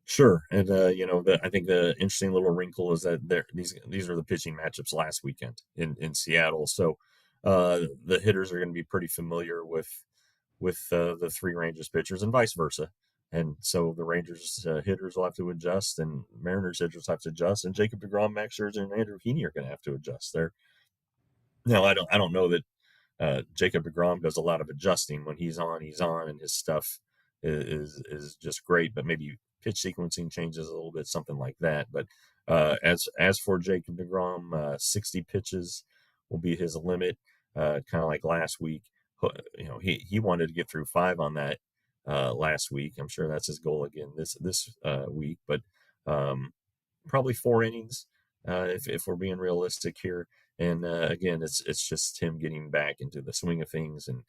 Sure, and I think the interesting little wrinkle is that these are the pitching matchups last weekend in Seattle, so the hitters are going to be pretty familiar with the three Rangers pitchers and vice versa. And so the Rangers hitters will have to adjust, and Mariners hitters have to adjust, and Jacob DeGrom, Max Scherzer, and Andrew Heaney are going to have to adjust. Now I don't know that Jacob DeGrom does a lot of adjusting. When he's on, and his stuff is just great. But maybe pitch sequencing changes a little bit, something like that. But as for Jacob DeGrom, 60 pitches will be his limit, kind of like last week. He wanted to get through 5 on that last week. I'm sure that's his goal again this week, but probably 4 innings if we're being realistic here. And again, it's just him getting back into the swing of things and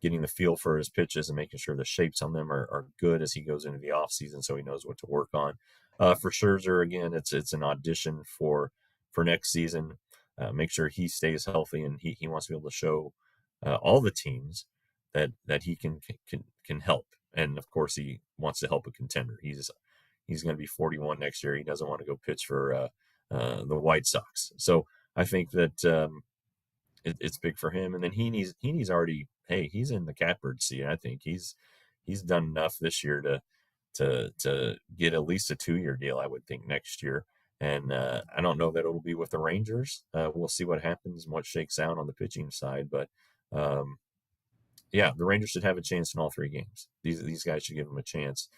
getting the feel for his pitches and making sure the shapes on them are good as he goes into the off season, so he knows what to work on. For Scherzer, again, it's an audition for next season. Make sure he stays healthy, and he wants to be able to show all the teams that he can help. And of course, he wants to help a contender. He's going to be 41 next year. He doesn't want to go pitch for the White Sox. So I think that it's big for him. And then Heaney's already, he's in the catbird seat. I think he's done enough this year to get at least a 2-year deal, I would think, next year. And I don't know that it'll be with the Rangers. We'll see what happens and what shakes out on the pitching side. But the Rangers should have a chance in all 3 games. These guys should give them a chance.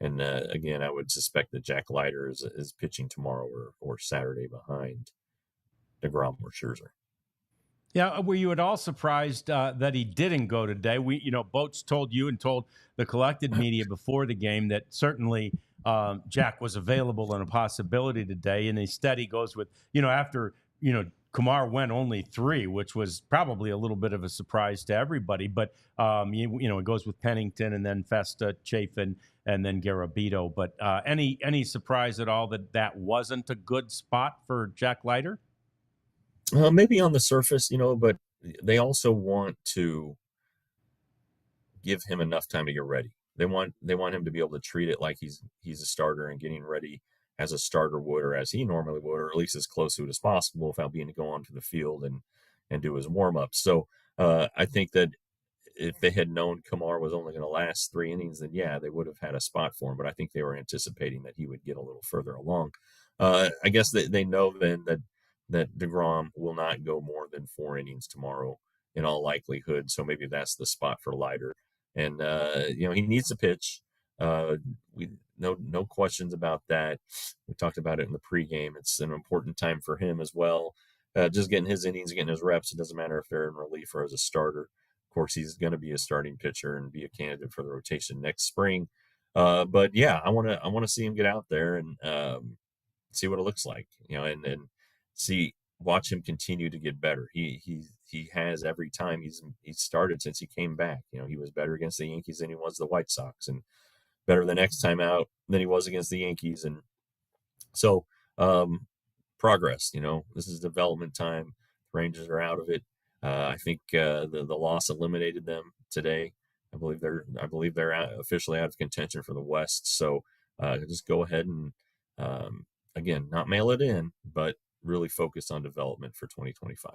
And again, I would suspect that Jack Leiter is pitching tomorrow or Saturday behind DeGrom or Scherzer. Yeah, were you at all surprised that he didn't go today? Boch told you and told the collected media before the game that certainly Jack was available and a possibility today, and instead he goes with, after, Kumar went only 3, which was probably a little bit of a surprise to everybody. But, it goes with Pennington and then Festa, Chafin, and then Garabito. But any surprise at all that wasn't a good spot for Jack Leiter? Maybe on the surface, but they also want to give him enough time to get ready. They want him to be able to treat it like he's a starter and getting ready as a starter would, or as he normally would, or at least as close to it as possible without being to go onto the field and do his warm-ups. So I think that if they had known Kumar was only going to last 3 innings, then they would have had a spot for him. But I think they were anticipating that he would get a little further along. I guess they know then that DeGrom will not go more than 4 innings tomorrow in all likelihood. So maybe that's the spot for Leiter. And, he needs to pitch. No questions about that. We talked about it in the pregame. It's an important time for him as well. Just getting his innings, getting his reps. It doesn't matter if they're in relief or as a starter. Of course, he's going to be a starting pitcher and be a candidate for the rotation next spring. I want to see him get out there and see what it looks like, and watch him continue to get better. He has every time he's started since he came back. He was better against the Yankees than he was the White Sox, and better the next time out than he was against the Yankees. And so progress, this is development time. The Rangers are out of it. I think the loss eliminated them today. I believe they're officially out of contention for the West. So just go ahead and again, not mail it in, but really focus on development for 2025.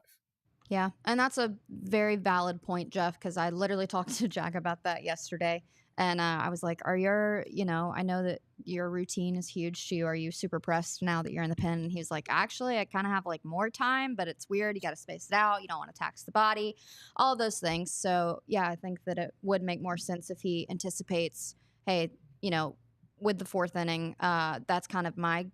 Yeah, and that's a very valid point, Jeff, because I literally talked to Jack about that yesterday. And I was like, I know that your routine is huge to you. Are you super pressed now that you're in the pen? And he's like, actually, I kind of have more time, but it's weird. You got to space it out. You don't want to tax the body, all of those things. So, yeah, I think that it would make more sense if he anticipates, hey, with the 4th inning, that's kind of my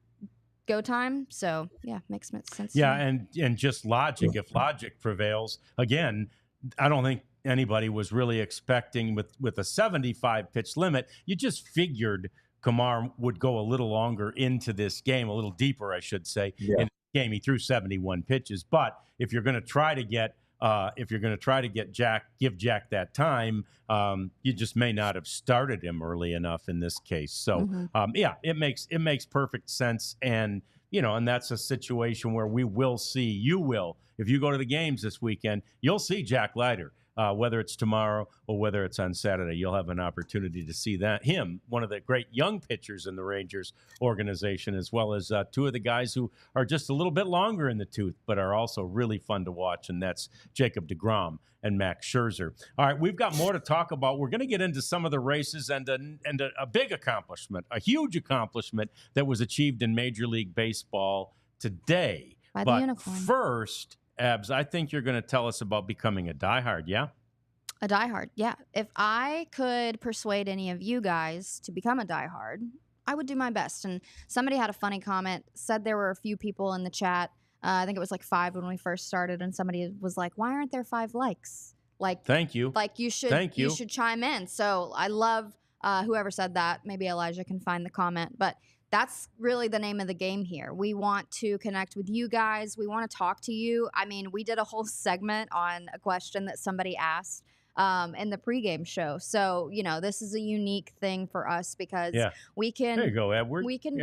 go time. So, yeah, makes sense. Yeah, and just logic. If logic prevails, again, I don't think anybody was really expecting with a 75 pitch limit. You just figured Kumar would go a little longer into this game, a little deeper, I should say. Yeah. In the game, he threw 71 pitches. But if you're going to try to get give Jack that time, you just may not have started him early enough in this case. So, it makes perfect sense. And, and that's a situation where you will, if you go to the games this weekend, you'll see Jack Leiter. Whether it's tomorrow or whether it's on Saturday, you'll have an opportunity to see him, one of the great young pitchers in the Rangers organization, as well as two of the guys who are just a little bit longer in the tooth, but are also really fun to watch, and that's Jacob deGrom and Max Scherzer. All right, we've got more to talk about. We're going to get into some of the races and a big accomplishment, a huge accomplishment that was achieved in Major League Baseball today. By the unicorn. First, Abs, I think you're going to tell us about becoming a diehard, yeah? A diehard, yeah. If I could persuade any of you guys to become a diehard, I would do my best. And somebody had a funny comment, said there were a few people in the chat. I think it was like 5 when we first started, and somebody was like, "Why aren't there 5 likes?" Like, thank you. Like you should chime in. So I love whoever said that. Maybe Elijah can find the comment, but that's really the name of the game here. We want to connect with you guys. We want to talk to you. I mean, we did a whole segment on a question that somebody asked in the pregame show. So, this is a unique thing for us because we can. There you go, Edward. We can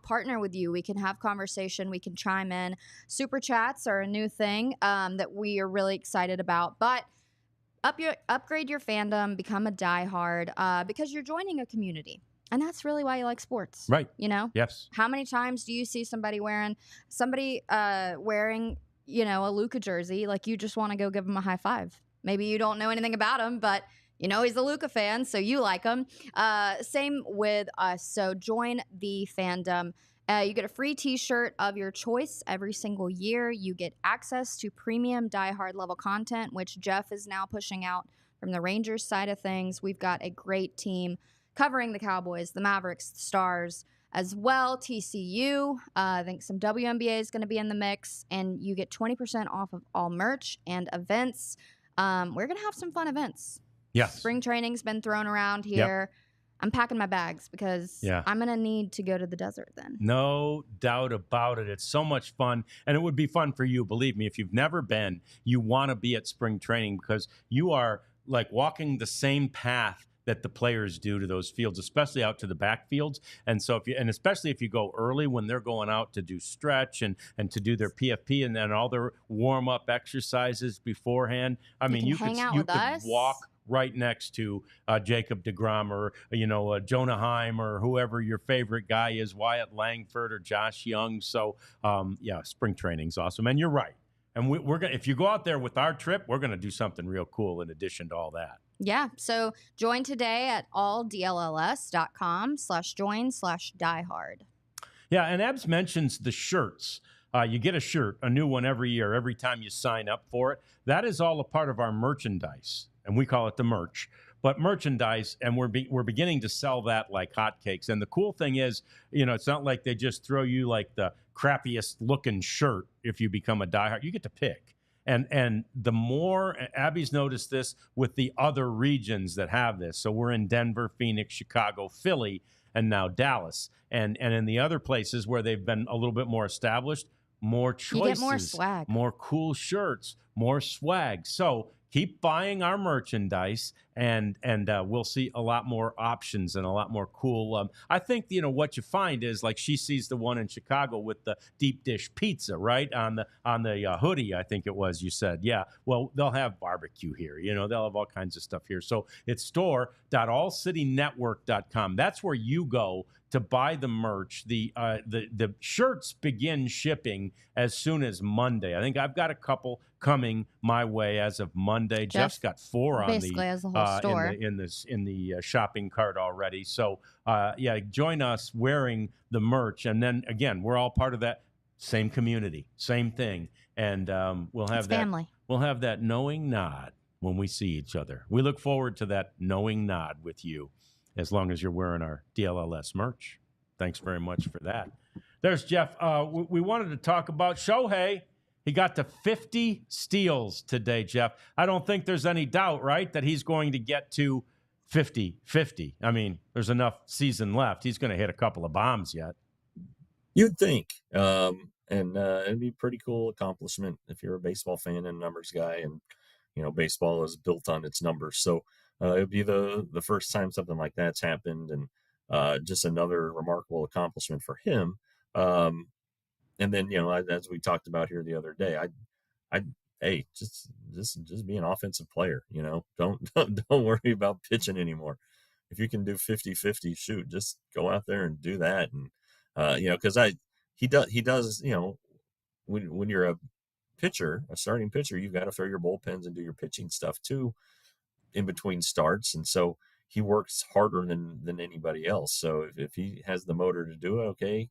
partner with you. We can have conversation. We can chime in. Super chats are a new thing that we are really excited about. But upgrade your fandom, become a diehard because you're joining a community. And that's really why you like sports. Right. Yes. How many times do you see somebody wearing, a Luka jersey? Like, you just want to go give him a high five. Maybe you don't know anything about him, but he's a Luka fan, so you like him. Same with us. So join the fandom. You get a free t-shirt of your choice every single year. You get access to premium diehard level content, which Jeff is now pushing out from the Rangers side of things. We've got a great team covering the Cowboys, the Mavericks, the Stars, as well, TCU. I think some WNBA is going to be in the mix, and you get 20% off of all merch and events. We're going to have some fun events. Yes. Spring training's been thrown around here. Yep. I'm packing my bags because I'm going to need to go to the desert then. No doubt about it. It's so much fun, and it would be fun for you. Believe me, if you've never been, you want to be at spring training because you are like walking the same path that the players do to those fields, especially out to the backfields. And so especially if you go early when they're going out to do stretch and to do their PFP and then all their warm up exercises beforehand. I mean, you could walk right next to Jacob deGrom or, Jonah Heim or whoever your favorite guy is, Wyatt Langford or Josh Young. So spring training's awesome. And you're right. And we're going to, if you go out there with our trip, we're going to do something real cool in addition to all that. Yeah. So join today at alldlls.com/join/diehard. Yeah. And Abs mentions the shirts. You get a shirt, a new one every year, every time you sign up for it. That is all a part of our merchandise. And we call it the merch. But merchandise, and we're beginning to sell that like hotcakes. And the cool thing is, it's not like they just throw you like the crappiest looking shirt if you become a diehard. You get to pick. And the more, Abby's noticed this with the other regions that have this. So we're in Denver, Phoenix, Chicago, Philly, and now Dallas. And in the other places where they've been a little bit more established, more choices, you get more swag, more cool shirts, more swag. So keep buying our merchandise, and we'll see a lot more options and a lot more cool. I think what you find is like she sees the one in Chicago with the deep dish pizza, right on the hoodie. I think it was you said, yeah. Well, they'll have barbecue here. They'll have all kinds of stuff here. So it's store.allcitynetwork.com. That's where you go to buy the merch. The shirts begin shipping as soon as Monday. I think I've got a couple coming my way as of Monday. Jeff's got 4 on basically as a whole store in the shopping cart already. So join us wearing the merch, and then again, we're all part of that same community, same thing, and we'll have family. We'll have that knowing nod when we see each other. We look forward to that knowing nod with you, as long as you're wearing our DLLS merch. Thanks very much for that. There's Jeff. We wanted to talk about Shohei. He got to 50 steals today, Jeff. I don't think there's any doubt, right, that he's going to get to 50-50. I mean, there's enough season left. He's going to hit a couple of bombs yet. You'd think. And it'd be a pretty cool accomplishment if you're a baseball fan and a numbers guy. And, baseball is built on its numbers. So it'd be the first time something like that's happened. And just another remarkable accomplishment for him. And then, as we talked about here the other day, hey, just be an offensive player, don't worry about pitching anymore. If you can do 50-50, shoot, just go out there and do that. And, cause he does, when you're a pitcher, a starting pitcher, you've got to throw your bullpens and do your pitching stuff too in between starts. And so he works harder than anybody else. So if he has the motor to do it, okay,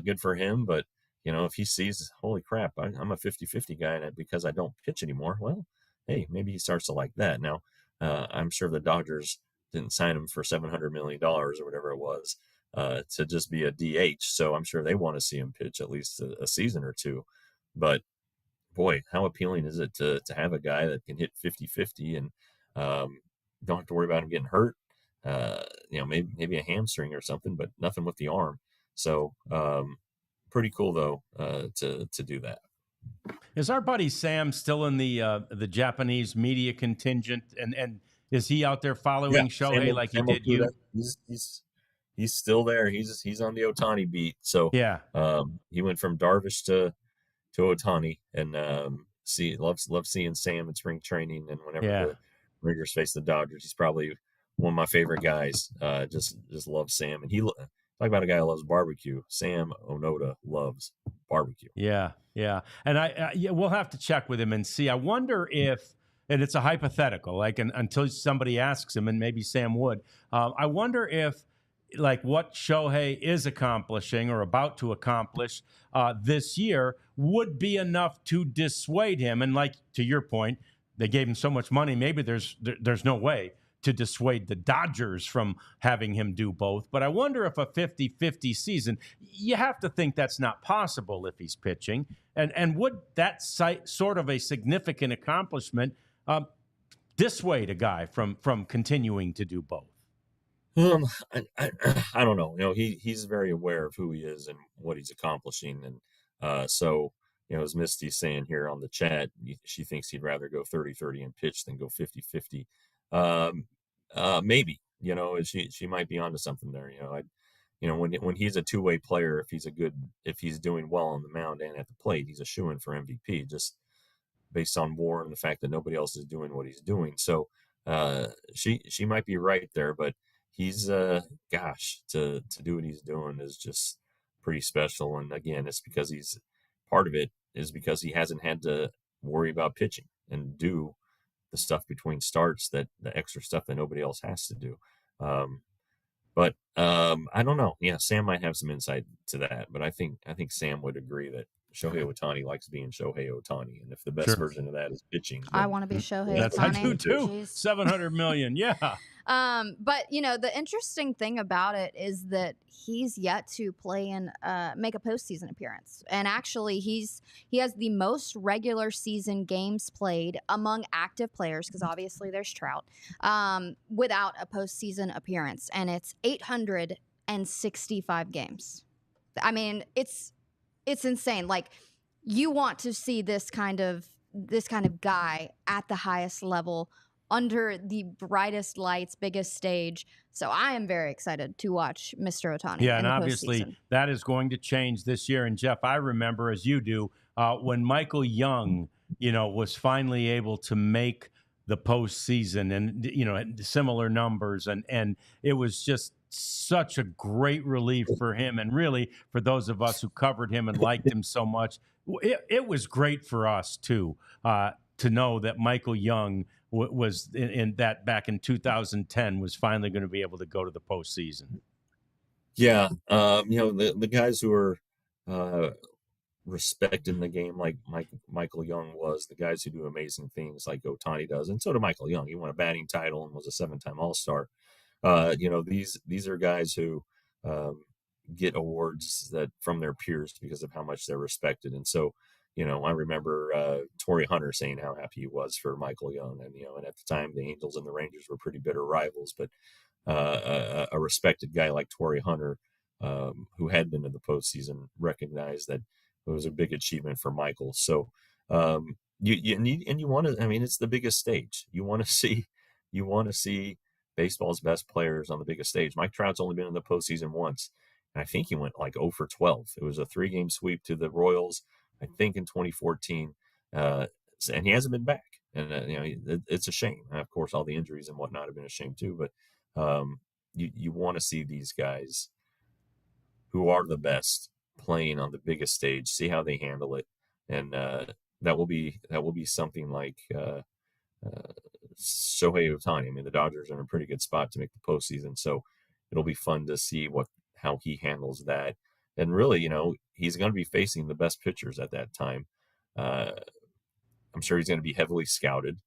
good for him. But, if he sees, holy crap, I'm a 50-50 guy and because I don't pitch anymore, well, hey, maybe he starts to like that. Now, I'm sure the Dodgers didn't sign him for $700 million or whatever it was to just be a DH. So I'm sure they want to see him pitch at least a season or two. But boy, how appealing is it to have a guy that can hit 50-50 and don't have to worry about him getting hurt. Maybe a hamstring or something, but nothing with the arm. So pretty cool though to do that. Is our buddy Sam still in the Japanese media contingent, and is he out there following Shohei like he did you? He's still there. He's on the Ohtani beat. So yeah, he went from Darvish to Ohtani, and loves seeing Sam in spring training, and whenever the Rangers face the Dodgers, he's probably one of my favorite guys. Just loves Sam, and he talk about a guy who loves barbecue. Sam Onoda loves barbecue. Yeah, and we'll have to check with him and see. I wonder if, and it's a hypothetical, like until somebody asks him, and maybe Sam would. I wonder if, like, what Shohei is accomplishing or about to accomplish this year would be enough to dissuade him. And like, to your point, they gave him so much money, maybe there's no way to dissuade the Dodgers from having him do both. But I wonder if a 50-50 season, you have to think that's not possible if he's pitching. And would that sort of a significant accomplishment dissuade a guy from continuing to do both? I don't know. He's very aware of who he is and what he's accomplishing, and so as Misty's saying here on the chat, she thinks he'd rather go 30-30 and pitch than go 50-50. Maybe she might be onto something there. When he's a two-way player, if he's doing well on the mound and at the plate, he's a shoo-in for MVP just based on WAR and the fact that nobody else is doing what he's doing. So she might be right there, but he's to do what he's doing is just pretty special. And again, it's because part of it is because he hasn't had to worry about pitching and do the stuff between starts, the extra stuff that nobody else has to do. But I don't know. Yeah, Sam might have some insight to that, but I think Sam would agree that Shohei Ohtani likes being Shohei Ohtani, and if the best version of that is pitching, I want to be Shohei Ohtani. I do too. $700 million, yeah. But the interesting thing about it is that he's yet to play and make a postseason appearance, and actually he has the most regular season games played among active players, because obviously there's Trout, without a postseason appearance, and it's 865 games. I mean, it's insane. Like, you want to see this kind of guy at the highest level, under the brightest lights, biggest stage. So I am very excited to watch Mr. Ohtani. Yeah, and obviously that is going to change this year. And Jeff, I remember, as you do, when Michael Young, was finally able to make the postseason, and similar numbers, and it was just such a great relief for him, and really for those of us who covered him and liked him so much. It was great for us too, to know that Michael Young was in that back in 2010 was finally going to be able to go to the postseason. Yeah, the guys who are respected in the game like Michael Young was, the guys who do amazing things like Ohtani does, and so did Michael Young. He won a batting title and was a 7-time All-Star. These are guys who get awards that from their peers because of how much they're respected. And so, I remember Torrey Hunter saying how happy he was for Michael Young, and at the time the Angels and the Rangers were pretty bitter rivals, but a respected guy like Torrey Hunter, who had been in the postseason, recognized that it was a big achievement for Michael. So you want to, I mean, it's the biggest stage. You want to see baseball's best players on the biggest stage. Mike Trout's only been in the postseason once, and I think he went like 0 for 12. It was a 3-game sweep to the Royals, I think, in 2014, and he hasn't been back. And it's a shame. And of course, all the injuries and whatnot have been a shame too. But you want to see these guys who are the best playing on the biggest stage, see how they handle it, and that will be something like Shohei Ohtani. I mean, the Dodgers are in a pretty good spot to make the postseason, so it'll be fun to see how he handles that. And really, he's going to be facing the best pitchers at that time. I'm sure he's going to be heavily scouted.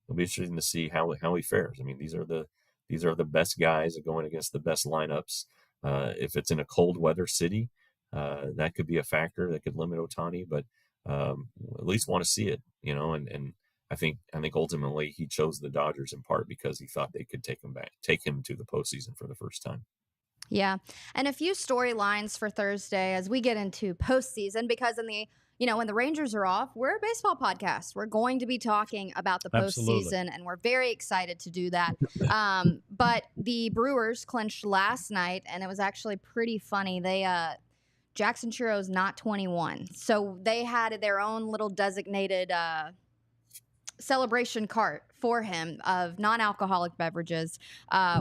It'll be interesting to see how he fares. I mean, these are the best guys going against the best lineups. If it's in a cold weather city, that could be a factor that could limit Ohtani, but at least want to see it, and I think ultimately he chose the Dodgers in part because he thought they could take him to the postseason for the first time. Yeah. And a few storylines for Thursday as we get into postseason, because when the Rangers are off, we're a baseball podcast. We're going to be talking about the postseason, and we're very excited to do that. But the Brewers clinched last night, and it was actually pretty funny. Jackson Churro's not 21, so they had their own little designated celebration cart for him of non-alcoholic beverages,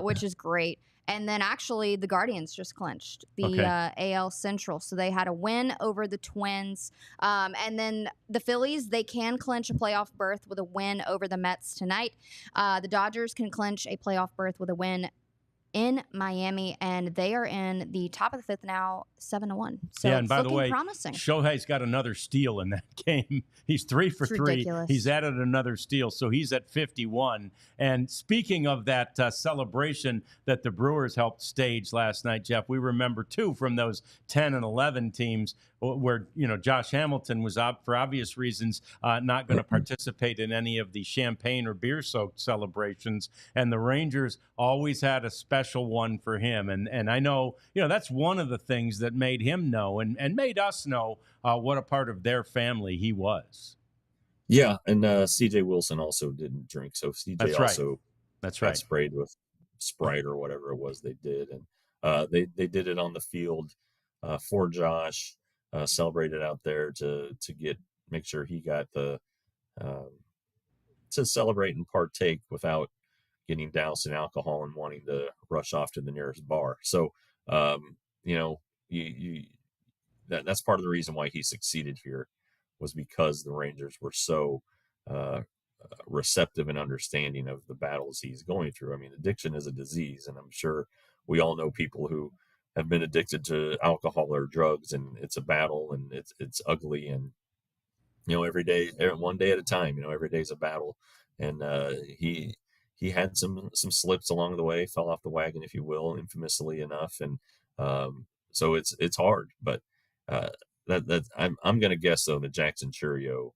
which is great. And then actually the Guardians just clinched the AL Central. So they had a win over the Twins. And then the Phillies, they can clinch a playoff berth with a win over the Mets tonight. The Dodgers can clinch a playoff berth with a win in Miami, and they are in the top of the fifth now, 7-1. So yeah, and by the way, promising. Shohei's got another steal in that game. He's 3 for 3. Ridiculous. He's added another steal, so he's at 51. And speaking of that celebration that the Brewers helped stage last night, Jeff, we remember too from those 10 and 11 teams where Josh Hamilton was out for obvious reasons, not going to participate in any of the champagne or beer-soaked celebrations, and the Rangers always had a special one for him. And I know that's one of the things that made him know and made us know what a part of their family he was. Yeah, and C.J. Wilson also didn't drink, so C.J. That's got sprayed with Sprite or whatever it was they did, and they did it on the field for Josh. Celebrated out there to make sure he got the to celebrate and partake without getting doused in alcohol and wanting to rush off to the nearest bar. So that's part of the reason why he succeeded here, was because the Rangers were so receptive and understanding of the battles he's going through. I mean, addiction is a disease, and I'm sure we all know people who have been addicted to alcohol or drugs, and it's a battle, and it's ugly, and every day, one day at a time. Every day's a battle, and he had some slips along the way, fell off the wagon, if you will, infamously enough, and so it's hard, but I'm gonna guess though that Jackson Churro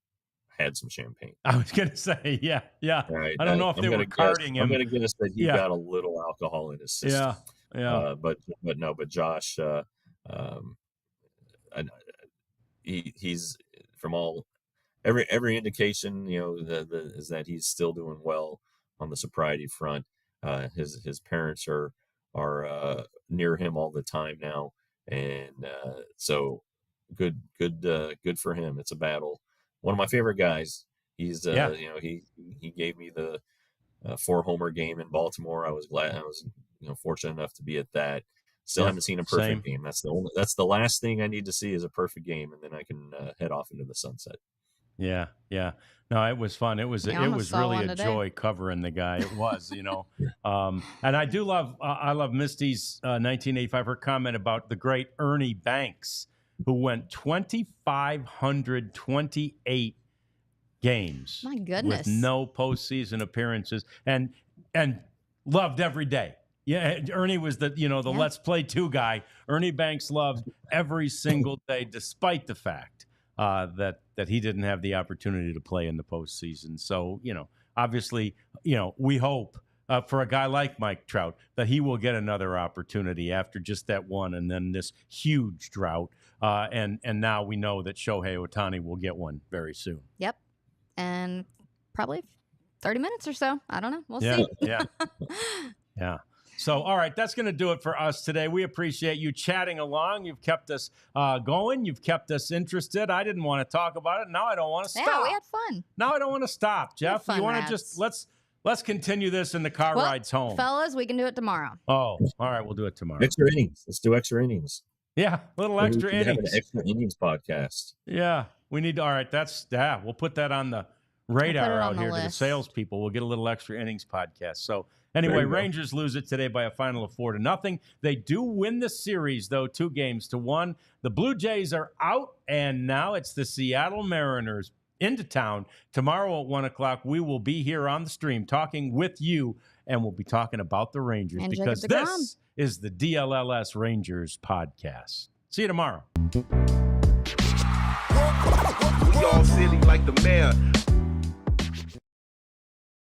had some champagne. I was gonna say, yeah. Right. I don't know if they were carding him. I'm gonna guess that he got a little alcohol in his system. Yeah. But Josh, he's from every indication, is that he's still doing well on the sobriety front. His parents are near him all the time now, and so good for him. It's a battle. One of my favorite guys. He's he gave me the 4-homer game in Baltimore. I was fortunate enough to be at that. Still haven't seen a perfect game. That's the last thing I need to see is a perfect game, and then I can head off into the sunset. Yeah. No, it was fun. It was really a joy covering the guy. It was, and I do love I love Misty's 1985, her comment about the great Ernie Banks, who went 2,528 games. My goodness. With no postseason appearances and loved every day. Yeah, Ernie was the Let's Play 2 guy. Ernie Banks loved every single day, despite the fact that that he didn't have the opportunity to play in the postseason. So, obviously, we hope for a guy like Mike Trout that he will get another opportunity after just that one and then this huge drought. And now we know that Shohei Ohtani will get one very soon. Yep. And probably 30 minutes or so. I don't know. We'll see. Yeah. Yeah. So, all right, that's going to do it for us today. We appreciate you chatting along. You've kept us going. You've kept us interested. I didn't want to talk about it. Now I don't want to stop. Yeah, we had fun. Now I don't want to stop. Jeff, fun, you want to Rats. just let's continue this in the car rides home. Fellas, we can do it tomorrow. Oh, all right, we'll do it tomorrow. Extra innings. Let's do extra innings. Yeah, little extra We innings. have an extra innings podcast. Yeah, we need to. All right, we'll put that on the radar out here to the salespeople. We'll get a little extra innings podcast. So anyway, Rangers lose it today by a final of 4-0. They do win the series, though, 2-1. The Blue Jays are out, and now it's the Seattle Mariners into town. Tomorrow at 1:00, we will be here on the stream talking with you, and we'll be talking about the Rangers because this is the DLLS Rangers podcast. See you tomorrow. We all silly like the mayor.